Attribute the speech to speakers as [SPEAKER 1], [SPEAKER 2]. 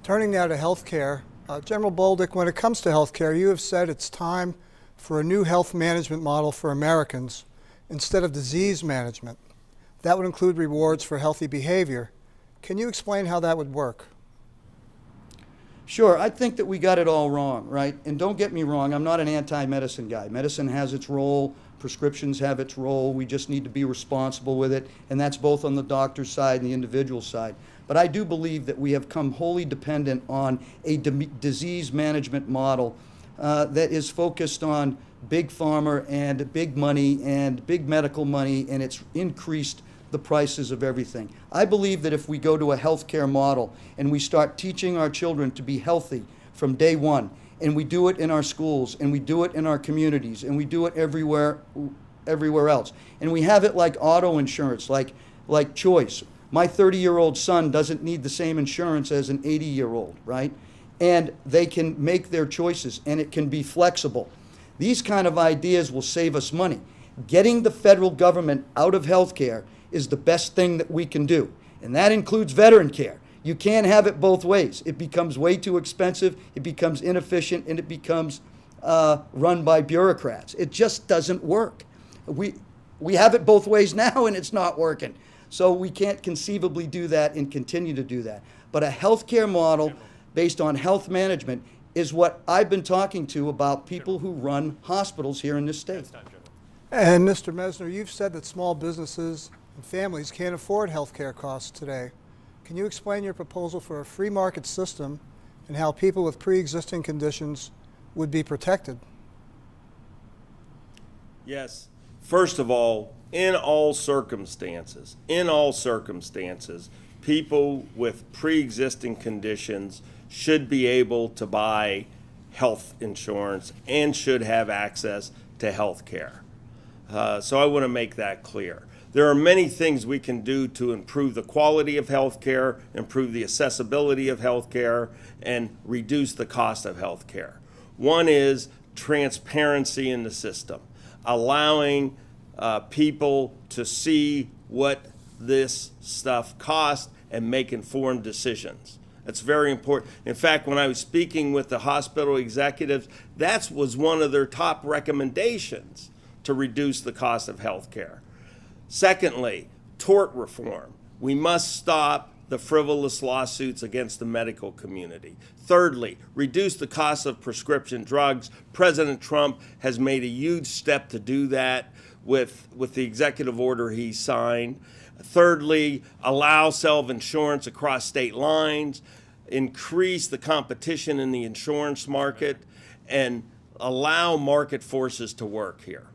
[SPEAKER 1] Turning now to healthcare, General Bolduc, when it comes to healthcare, you have said it's time for a new health management model for Americans instead of disease management. That would include rewards for healthy behavior. Can you explain how that would work?
[SPEAKER 2] Sure, I think that we got it all wrong, right? And don't get me wrong, I'm not an anti-medicine guy. Medicine has its role, prescriptions have its role, we just need to be responsible with it, and that's both on the doctor's side and the individual side. But I do believe that we have come wholly dependent on a disease management model that is focused on big pharma and big money and big medical money, and it's increased the prices of everything. I believe that if we go to a healthcare model and we start teaching our children to be healthy from day one, and we do it in our schools, and we do it in our communities, and we do it everywhere else, and we have it like auto insurance, like choice. My 30-year-old son doesn't need the same insurance as an 80-year-old, right? And they can make their choices, and it can be flexible. These kind of ideas will save us money. Getting the federal government out of healthcare is the best thing that we can do, and that includes veteran care. You can't have it both ways. It becomes way too expensive, it becomes inefficient, and it becomes run by bureaucrats. It just doesn't work. We have it both ways now, and it's not working. So we can't conceivably do that and continue to do that. But a healthcare model based on health management is what I've been talking to about people who run hospitals here in this state.
[SPEAKER 1] And Mr. Messner, you've said that small businesses and families can't afford healthcare costs today. Can you explain your proposal for a free market system and how people with pre-existing conditions would be protected?
[SPEAKER 3] Yes. First of all, in all circumstances, people with pre-existing conditions should be able to buy health insurance and should have access to health care. So I want to make that clear. There are many things we can do to improve the quality of health care, improve the accessibility of health care, and reduce the cost of health care. One is transparency in the system, allowing people to see what this stuff costs and make informed decisions. That's very important. In fact, when I was speaking with the hospital executives, that was one of their top recommendations to reduce the cost of health care. Secondly, tort reform. We must stop the frivolous lawsuits against the medical community. Thirdly, reduce the cost of prescription drugs. President Trump has made a huge step to do that with the executive order he signed. Thirdly, allow self-insurance across state lines, increase the competition in the insurance market, and allow market forces to work here.